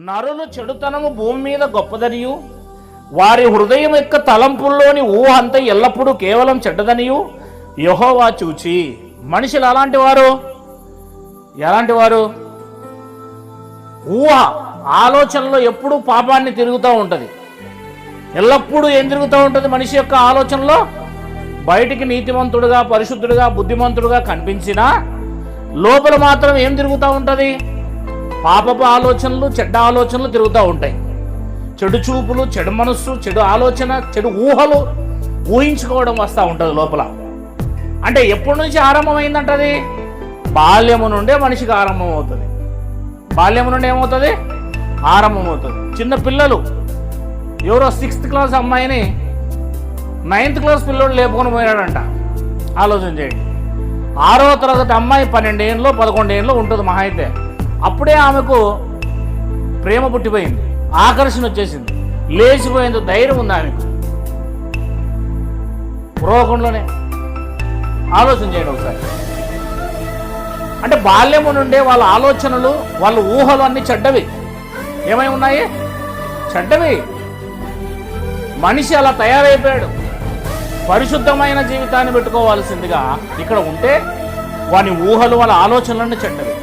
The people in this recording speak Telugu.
నరులు చెడుతనము భూమి మీద గొప్పదనియు వారి హృదయం యొక్క తలంపుల్లోని ఊహ అంతా ఎల్లప్పుడూ కేవలం చెడ్డదనియు యెహోవా చూచి. మనుషులు ఎలాంటి వారు ఊహ ఆలోచనలో ఎప్పుడూ పాపాన్ని తిరుగుతూ ఉంటుంది. ఎల్లప్పుడూ ఏం తిరుగుతూ ఉంటుంది మనిషి యొక్క ఆలోచనలో? బయటికి నీతిమంతుడుగా పరిశుద్ధుడుగా బుద్ధిమంతుడుగా కనిపించినా లోపల మాత్రం ఏం తిరుగుతూ ఉంటుంది? పాపపు ఆలోచనలు చెడ్డ ఆలోచనలు తిరుగుతూ ఉంటాయి. చెడు చూపులు, చెడు మనస్సు, చెడు ఆలోచన, చెడు ఊహలు ఊహించుకోవడం వస్తూ ఉంటుంది లోపల. అంటే ఎప్పటి నుంచి ఆరంభమైందంటది? బాల్యము నుండే మనిషికి ఆరంభం అవుతుంది. బాల్యము నుండి ఏమవుతుంది? ఆరంభమవుతుంది. చిన్న పిల్లలు ఎవరో 6th క్లాస్ అమ్మాయిని 9th క్లాస్ పిల్లోడు లేపుకొని పోయాడంట. ఆలోచన చేయండి. 6వ తరగతి అమ్మాయి 12 ఏళ్ళలో 11 ఏళ్ళలో ఉంటుంది మహా అయితే. అప్పుడే ఆమెకు ప్రేమ పుట్టిపోయింది, ఆకర్షణ వచ్చేసింది, లేచిపోయింది, ధైర్యం ఉంది ఆమెకు. పురోగంలోనే ఆలోచన చేయండి ఒకసారి. అంటే బాల్యము నుండే వాళ్ళ ఆలోచనలు, వాళ్ళ ఊహలు అన్నీ చెడ్డవి. ఏమై ఉన్నాయి? చెడ్డవి. మనిషి అలా తయారైపోయాడు. పరిశుద్ధమైన జీవితాన్ని పెట్టుకోవాల్సిందిగా ఇక్కడ ఉంటే వాని ఊహలు, వాళ్ళ ఆలోచనలన్నీ చెడ్డవి.